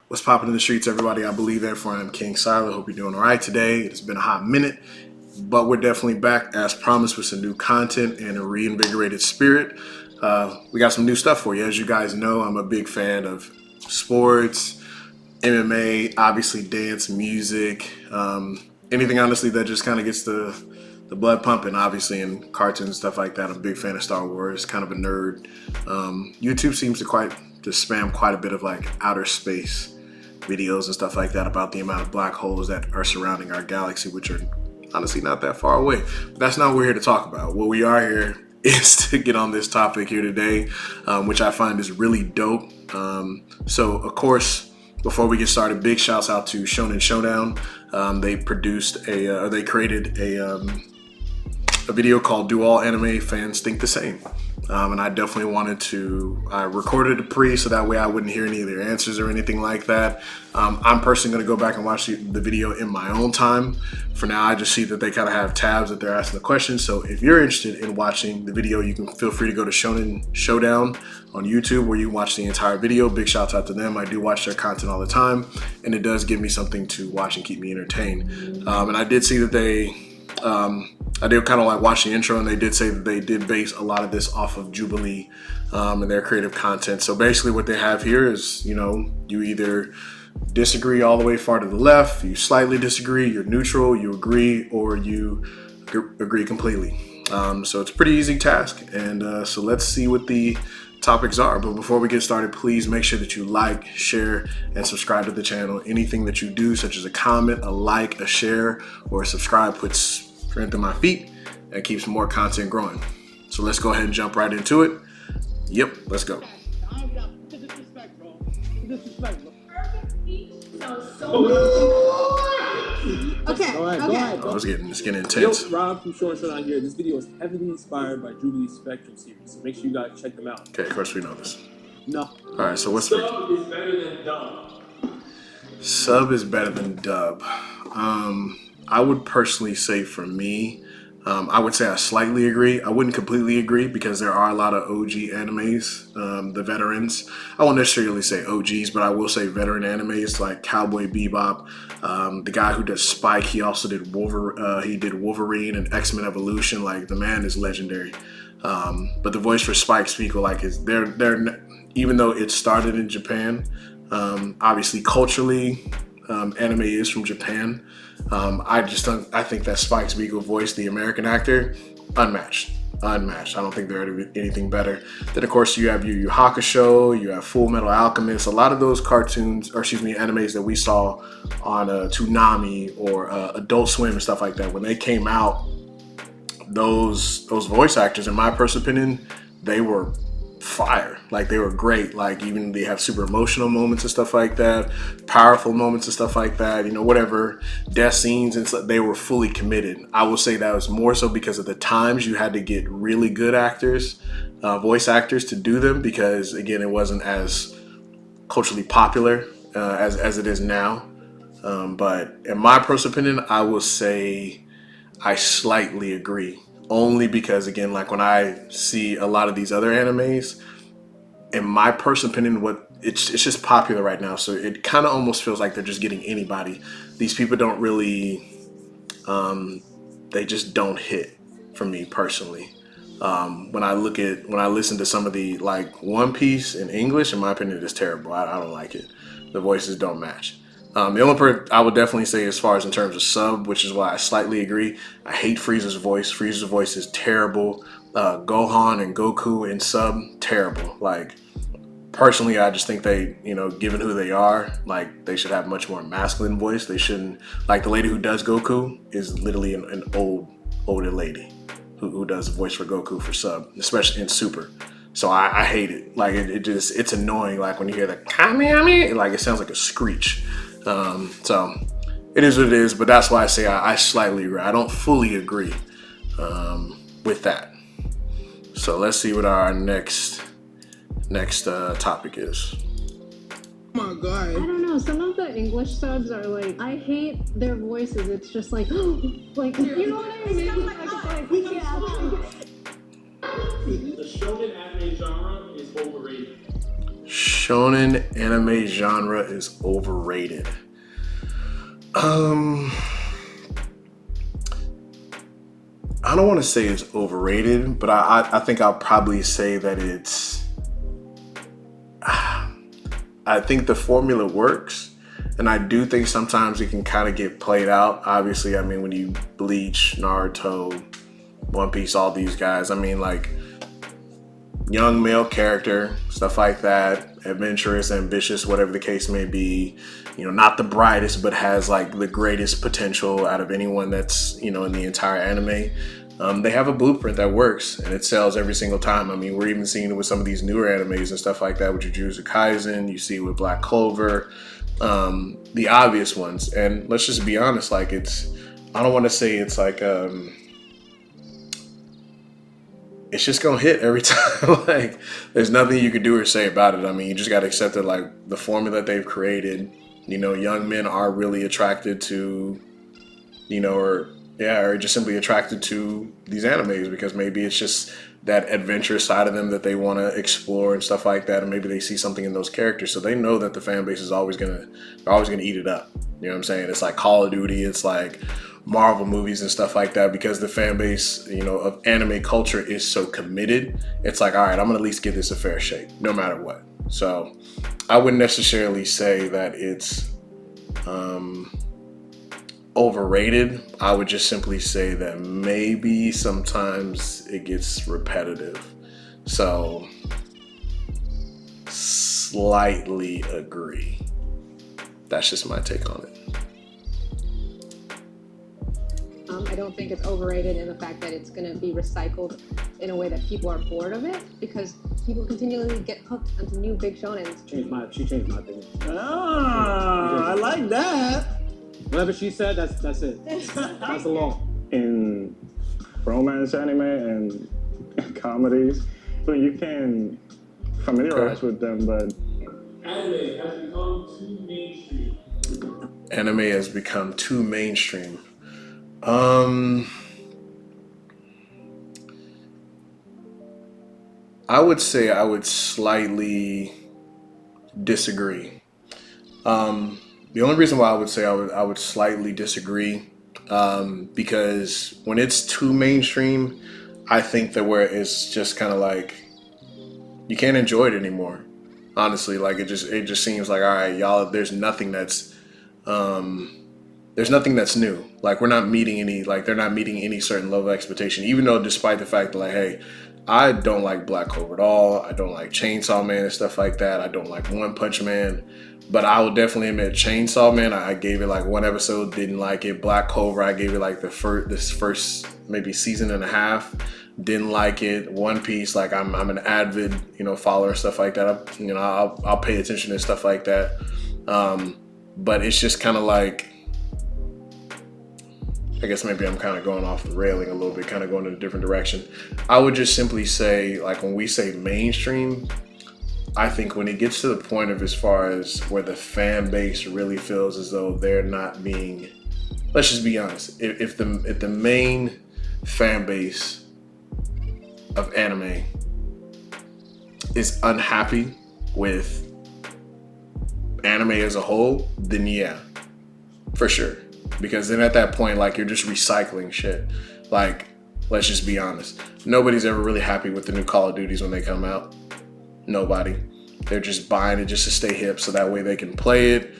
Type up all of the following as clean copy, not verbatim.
What's popping in the streets, everybody? I believe therefore I'm King Sylar. Hope you're doing all right today. It's been a hot minute, but we're definitely back as promised with some new content and a reinvigorated spirit. We got some new stuff for you. As you guys know, I'm a big fan of sports, MMA, obviously dance, music, anything honestly that just kind of gets the blood pumping, obviously, in cartoons and stuff like that. I'm a big fan of Star Wars, kind of a nerd. YouTube seems to spam quite a bit of like outer space videos and stuff like that about the amount of black holes that are surrounding our galaxy, which are honestly not that far away. But that's not what we're here to talk about. What we are here is to get on this topic here today, which I find is really dope. So of course, before we get started, big shouts out to Shonen Showdown. They created a video called "Do All Anime Fans Think the Same?" And I definitely I recorded it so that way I wouldn't hear any of their answers or anything like that. I'm personally going to go back and watch the video in my own time. For now, I just see that they kind of have tabs that they're asking the questions. So if you're interested in watching the video, you can feel free to go to Shonen Showdown on YouTube where you can watch the entire video. Big shouts out to them. I do watch their content all the time, and it does give me something to watch and keep me entertained. And I did see that I did kind of like watch the intro, and they did say that they did base a lot of this off of Jubilee and their creative content. So basically what they have here is, you either disagree all the way far to the left, you slightly disagree, you're neutral, you agree, or you agree completely. So it's a pretty easy task. And so let's see what the topics are. But before we get started, please make sure that you like, share, and subscribe to the channel. Anything that you do, such as a comment, a like, a share, or a subscribe, puts strength in my feet and keeps more content growing. So let's go ahead and jump right into it. Yep, let's go. Okay. Go ahead. It's getting intense. Yo, Rob from Short Short on here. This video is heavily inspired by Jubilee's Spectrum series, so make sure you guys check them out. Okay, of course we know this. No. All right, so what's Sub is better than dub. Sub is better than dub. I would personally say for me, I would say I slightly agree. I wouldn't completely agree because there are a lot of OG animes, the veterans. I won't necessarily say OGs, but I will say veteran animes like Cowboy Bebop. The guy who does Spike, he also did Wolverine and X-Men Evolution. Like, the man is legendary. But the voice for Spike Spiegel, like, even though it started in Japan, obviously culturally, anime is from Japan. I think that Spike Spiegel voice, the American actor, unmatched. I don't think there are anything better. Then of course you have Yu Yu Hakusho, you have Full Metal Alchemist. A lot of those animes that we saw on Toonami or Adult Swim and stuff like that, when they came out, those voice actors, in my personal opinion, they were fire. Like, they were great. Like, even they have super emotional moments and stuff like that, powerful moments and stuff like that, whatever, death scenes and stuff, they were fully committed. I will say that was more so because of the times you had to get really good actors, voice actors, to do them, because again, it wasn't as culturally popular as it is now. But in my personal opinion, I will say I slightly agree. Only because, again, like when I see a lot of these other animes, in my personal opinion, it's just popular right now. So it kind of almost feels like they're just getting anybody. These people don't really, they just don't hit for me personally. When I listen to some of the, like, One Piece in English, in my opinion, it is terrible. I don't like it. The voices don't match. The only part I would definitely say, as far as in terms of sub, which is why I slightly agree, I hate Frieza's voice. Frieza's voice is terrible. Gohan and Goku in sub, terrible. Like, personally, I just think they, given who they are, like, they should have much more masculine voice. They shouldn't, like, the lady who does Goku is literally an older lady who does the voice for Goku for sub, especially in Super. So I hate it. Like, it's annoying. Like, when you hear the Kamehame, like, it sounds like a screech. So it is what it is, but that's why I say I slightly agree. I don't fully agree with that. So let's see what our next topic is. Oh my god. I don't know. Some of the English subs are like, I hate their voices. It's just like, like, you know what I mean? The shonen anime genre is overrated. shonen anime genre is overrated. I don't want to say it's overrated, but I think I'll probably say that it's. I think the formula works, and I do think sometimes it can kind of get played out. Obviously, I mean, when you Bleach, Naruto, One Piece, all these guys, I mean, like, young male character, stuff like that, adventurous, ambitious, whatever the case may be, you know, not the brightest, but has like the greatest potential out of anyone that's, you know, in the entire anime. They have a blueprint that works and it sells every single time. I mean, we're even seeing it with some of these newer animes and stuff like that with Jujutsu Kaisen. You see it with Black Clover, the obvious ones. And let's just be honest, like I don't want to say it's like, it's just gonna hit every time. Like, there's nothing you could do or say about it. I mean, you just gotta accept that, like, the formula that they've created, you know, young men are really attracted to, you know, or just simply attracted to these animes because maybe it's just that adventurous side of them that they want to explore and stuff like that, and maybe they see something in those characters, so they know that the fan base is always gonna eat it up. You know what I'm saying? It's like Call of Duty, it's like Marvel movies and stuff like that, because the fan base, you know, of anime culture is so committed. It's like, all right, I'm gonna at least give this a fair shake, no matter what. So I wouldn't necessarily say that it's overrated. I would just simply say that maybe sometimes it gets repetitive. So slightly agree. That's just my take on it. I don't think it's overrated in the fact that it's going to be recycled in a way that people are bored of it, because people continually get hooked onto new big shonens. She changed my opinion. I like that. Whatever she said, that's it. That's the law. In romance anime and comedies, so you can familiarize with them, but Anime has become too mainstream. Anime has become too mainstream. I would say I would slightly disagree. The only reason why I would say I would slightly disagree, because when it's too mainstream, I think that where it's just kind of like you can't enjoy it anymore. Honestly, like it just seems like, all right, y'all, there's nothing that's new. Like, we're not meeting any, like, they're not meeting any certain level of expectation, even though despite the fact that, like, hey, I don't like Black Clover at all. I don't like Chainsaw Man and stuff like that. I don't like One Punch Man. But I will definitely admit Chainsaw Man, I gave it like one episode, didn't like it. Black Clover, I gave it like this first maybe season and a half, didn't like it. One Piece, like I'm an avid, you know, follower and stuff like that. I'll pay attention to stuff like that. But it's just kind of like, I guess maybe I'm kind of going off the railing a little bit, kind of going in a different direction. I would just simply say, like, when we say mainstream, I think when it gets to the point of as far as where the fan base really feels as though they're not being, let's just be honest, if the main fan base of anime is unhappy with anime as a whole, then yeah, for sure. Because then at that point, like, you're just recycling shit. Like, let's just be honest. Nobody's ever really happy with the new Call of Duties when they come out. Nobody. They're just buying it just to stay hip, so that way they can play it,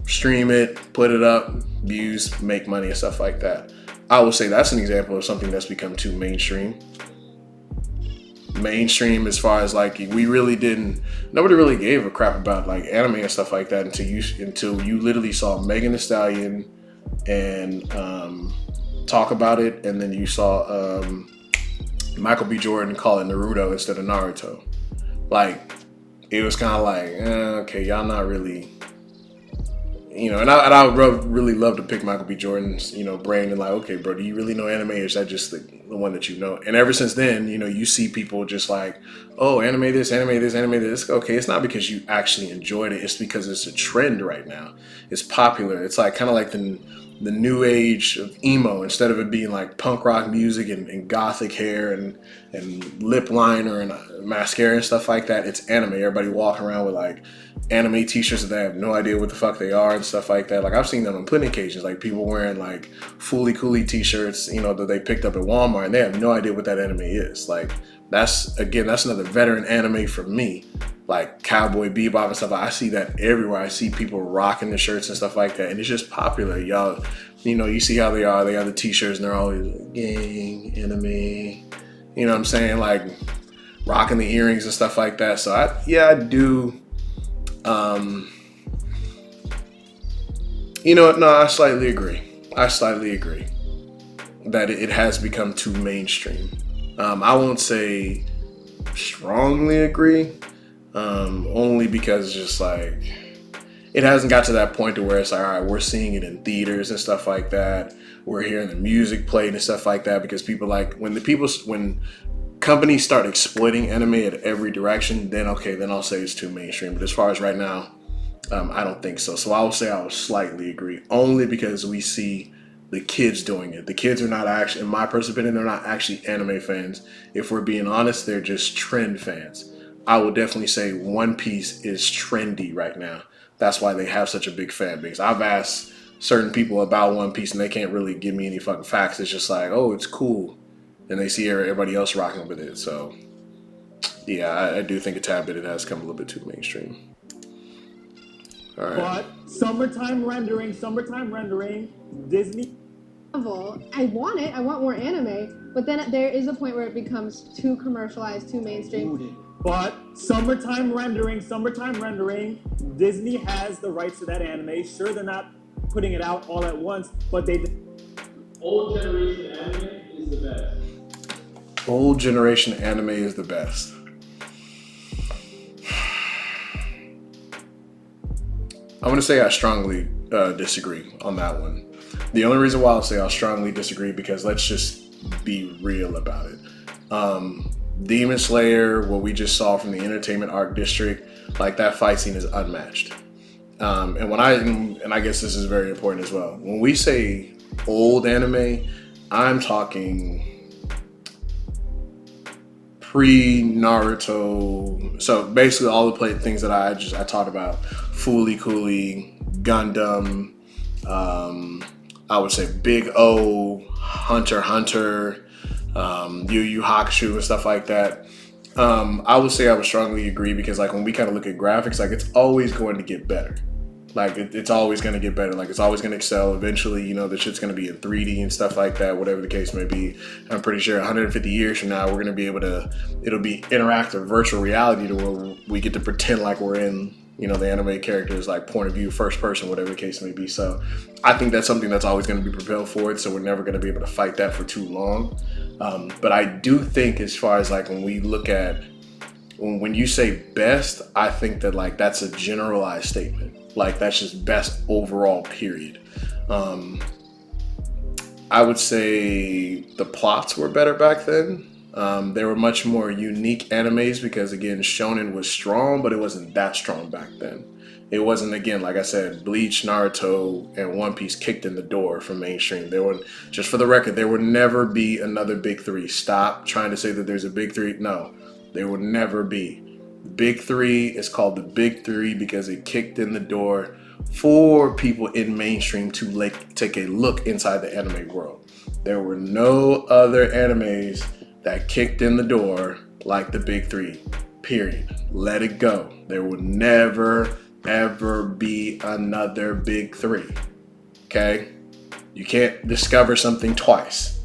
stream it, put it up, views, make money and stuff like that. I would say that's an example of something that's become too mainstream. Mainstream as far as like, nobody really gave a crap about like anime and stuff like that until you literally saw Megan Thee Stallion and talk about it, and then you saw Michael B. Jordan call it Naruto instead of Naruto. Like, it was kind of like, okay, y'all not really, you know. And I would really love to pick Michael B. Jordan's, you know, brain and like, okay, bro, do you really know anime, or is that just the one that you know? And ever since then, you know, you see people just like, oh, anime this, anime this, anime this. Okay, it's not because you actually enjoyed it. It's because it's a trend right now. It's popular. It's like kind of like the new age of emo, instead of it being like punk rock music and gothic hair and lip liner and mascara and stuff like that, it's anime. Everybody walking around with like anime t-shirts that they have no idea what the fuck they are and stuff like that. Like I've seen that on plenty of occasions, like people wearing like Fooly Cooly t-shirts, you know, that they picked up at Walmart, and they have no idea what that anime is. Like that's another veteran anime for me. Like Cowboy Bebop and stuff. I see that everywhere. I see people rocking the shirts and stuff like that, and it's just popular. Y'all, you know, you see how they are. They have the t-shirts and they're always like, gang, anime. You know what I'm saying? Like rocking the earrings and stuff like that. So I do. You know what? No, I slightly agree. That it has become too mainstream. I won't say strongly agree. Only because it's just like it hasn't got to that point to where it's like, all right, we're seeing it in theaters and stuff like that. We're hearing the music played and stuff like that, because people like when companies start exploiting anime at every direction, then okay, then I'll say it's too mainstream. But as far as right now, I don't think so. So I will say I would slightly agree, only because we see the kids doing it. The kids are not actually, in my personal opinion, they're not actually anime fans. If we're being honest, they're just trend fans. I would definitely say One Piece is trendy right now. That's why they have such a big fan base. I've asked certain people about One Piece and they can't really give me any fucking facts. It's just like, oh, it's cool. And they see everybody else rocking with it. So, yeah, I do think a tad bit it has come a little bit too mainstream. All right. But summertime rendering, Disney. I want it. I want more anime. But then there is a point where it becomes too commercialized, too mainstream. But summertime rendering, Disney has the rights to that anime. Sure, they're not putting it out all at once, but they. Old generation anime is the best. Old generation anime is the best. I'm going to say I strongly disagree on that one. The only reason why I'll say I'll strongly disagree, because let's just be real about it. Demon Slayer, what we just saw from the Entertainment Arc District, like that fight scene is unmatched. And I guess this is very important as well. When we say old anime, I'm talking pre-Naruto. So basically all the things that I talked about: Fooly Cooly, Gundam, I would say Big O, Hunter x Hunter, Yu Yu Hakusho and stuff like that. I would say I would strongly agree, because like when we kind of look at graphics, like it's always going to get better. Like it's always going to get better. Like it's always going to excel. Eventually, you know, the shit's going to be in 3D and stuff like that, whatever the case may be. I'm pretty sure 150 years from now, we're going to be able to, it'll be interactive virtual reality to where we get to pretend like we're in, you know, the anime characters, like point of view, first person, whatever the case may be. So I think that's something that's always going to be propelled forward. So we're never going to be able to fight that for too long. But I do think, as far as like when we look at, when you say best, I think that like that's a generalized statement. Like that's just best overall, period. I would say the plots were better back then. They were much more unique animes, because again, shonen was strong, but it wasn't that strong back then. It wasn't, again, like I said, Bleach, Naruto, and One Piece kicked in the door for mainstream. There were, just for the record, there would never be another big three. Stop trying to say that there's a big three. No, there will never be. Big Three is called the Big Three because it kicked in the door for people in mainstream to take a look inside the anime world. There were no other animes that kicked in the door like the Big Three, period. Let it go. There will never, ever be another Big Three, okay? You can't discover something twice.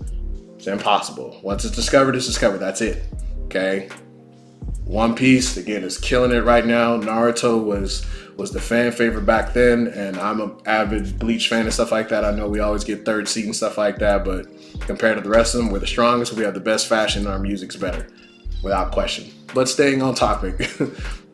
It's impossible. Once it's discovered, that's it, okay? One Piece, again, is killing it right now. Naruto was the fan favorite back then, and I'm an avid Bleach fan and stuff like that. I know we always get third seat and stuff like that, but compared to the rest of them, we're the strongest. We have the best fashion, and our music's better, without question. But staying on topic,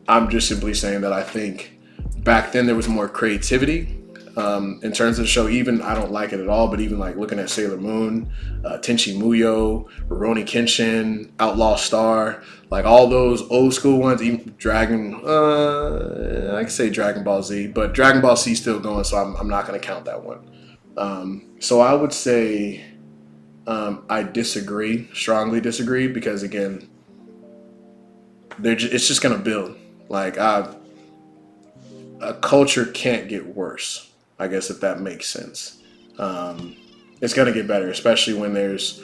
I'm just simply saying that I think back then there was more creativity. In terms of the show, even I don't like it at all, but even like looking at Sailor Moon, Tenchi Muyo, Rurouni Kenshin, Outlaw Star, like all those old school ones, even I can say Dragon Ball Z, but Dragon Ball C still going, so I'm not going to count that one. So I would say I disagree, strongly disagree, because again, it's just gonna build. Like a culture can't get worse, I guess, if that makes sense. It's gonna get better, especially when there's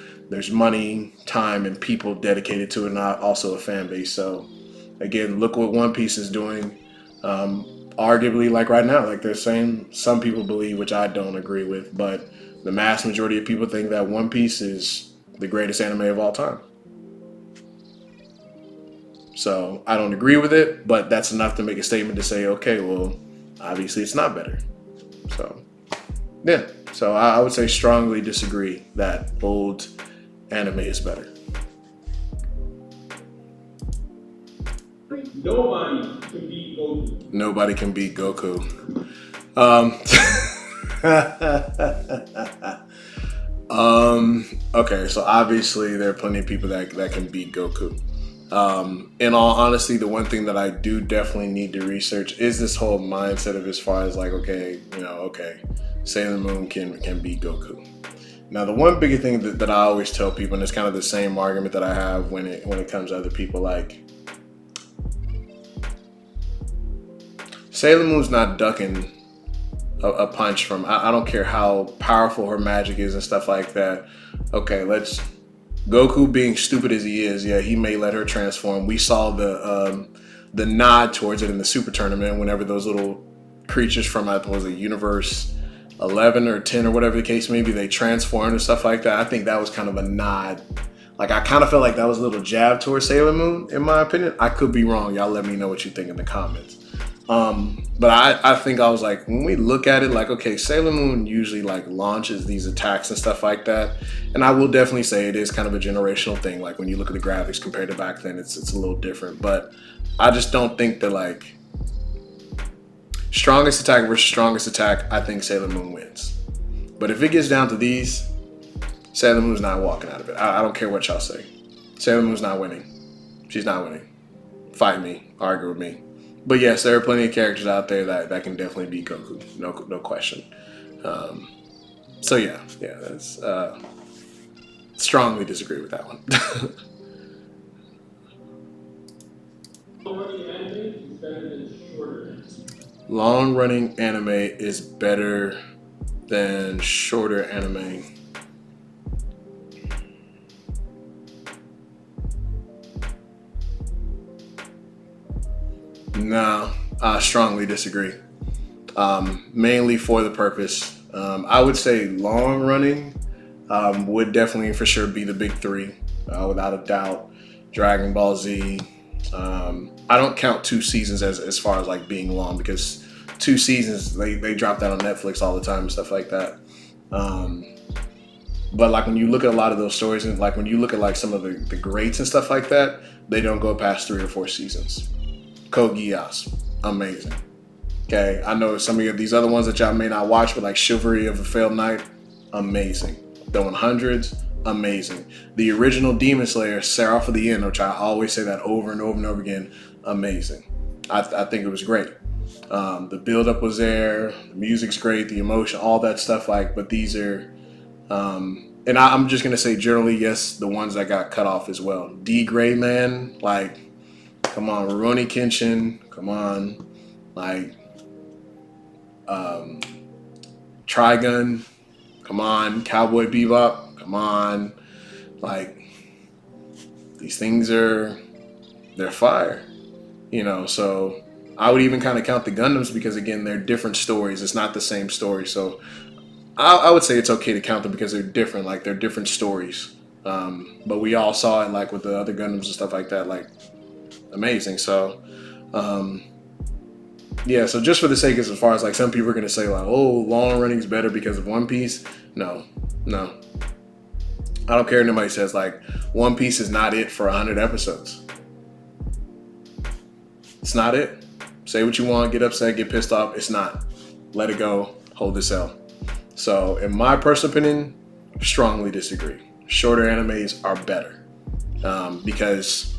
money, time, and people dedicated to it, not also a fan base. So again, look what One Piece is doing. Arguably, like right now, like they're saying, some people believe, which I don't agree with, but the mass majority of people think that One Piece is the greatest anime of all time. So I don't agree with it, but that's enough to make a statement to say, okay, well, obviously it's not better. So yeah, so I would say strongly disagree that old anime is better. Nobody can beat Goku. Nobody can beat Goku. Okay, so obviously there are plenty of people that can beat Goku. In all honesty, the one thing that I do definitely need to research is this whole mindset of, as far as like, okay, Sailor Moon can beat Goku. Now, the one bigger thing that I always tell people, and it's kind of the same argument that I have when it comes to other people, like Sailor Moon's not ducking a punch from, I don't care how powerful her magic is and stuff like that. Okay, Goku, being stupid as he is, yeah, he may let her transform. We saw the nod towards it in the Super Tournament whenever those little creatures from, I think, was it Universe 11 or 10 or whatever the case may be, they transformed and stuff like that. I think that was kind of a nod. Like, I kind of felt like that was a little jab towards Sailor Moon, in my opinion. I could be wrong. Y'all let me know what you think in the comments. But I think I was like, when we look at it, like, okay, Sailor Moon usually like launches these attacks and stuff like that. And I will definitely say it is kind of a generational thing. Like when you look at the graphics compared to back then, it's a little different. But I just don't think that like strongest attack versus strongest attack, I think Sailor Moon wins. But if it gets down to these, Sailor Moon's not walking out of it. I don't care what y'all say. Sailor Moon's not winning. She's not winning. Fight me, argue with me. But yes, there are plenty of characters out there that can definitely beat Goku, no question. So yeah, that's strongly disagree with that one. Long-running anime is better than shorter. Long-running anime is better than shorter anime. No, I strongly disagree. Mainly for the purpose. I would say long running would definitely for sure be the big three, without a doubt. Dragon Ball Z. I don't count 2 seasons as far as like being long, because 2 seasons, they drop that on Netflix all the time and stuff like that. But like when you look at a lot of those stories, and like when you look at like some of the greats and stuff like that, they don't go past 3 or 4 seasons. Code Geass, amazing. Okay, I know some of these other ones that y'all may not watch, but like Chivalry of a Failed Knight, amazing. The 100s, amazing. The original Demon Slayer, Seraph of the End, which I always say that over and over and over again, amazing. I think it was great. The build-up was there, the music's great, the emotion, all that stuff. Like, but these are, and I'm just gonna say generally, yes, the ones that got cut off as well. D. Gray, man, like, come on, Rurouni Kenshin, come on, like, Trigun, come on, Cowboy Bebop, come on, like, these things they're fire, so I would even kind of count the Gundams, because again, they're different stories. It's not the same story, so I would say it's okay to count them because they're different, like they're different stories. But we all saw it like with the other Gundams and stuff like that, like amazing. So yeah, so just for the sake of, as far as like some people are gonna say like, oh, long running is better because of One Piece. No. I don't care if nobody says like One Piece is not it for 100 episodes. It's not it. Say what you want, get upset, get pissed off. It's not. Let it go. Hold this L. So in my personal opinion, strongly disagree. Shorter animes are better because,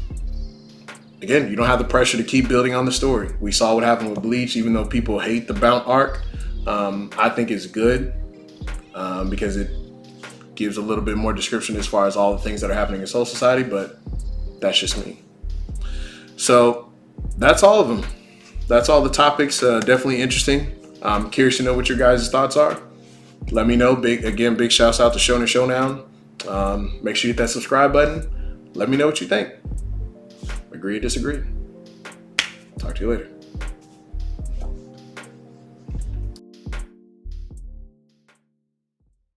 again, you don't have the pressure to keep building on the story. We saw what happened with Bleach, even though people hate the Bount arc. I think it's good. because it gives a little bit more description as far as all the things that are happening in Soul Society, but that's just me. So that's all of them. That's all the topics. Definitely interesting. I'm curious to know what your guys' thoughts are. Let me know. Big shouts out to Shonen Showdown. Make sure you hit that subscribe button. Let me know what you think. Agree or disagree. Talk to you later.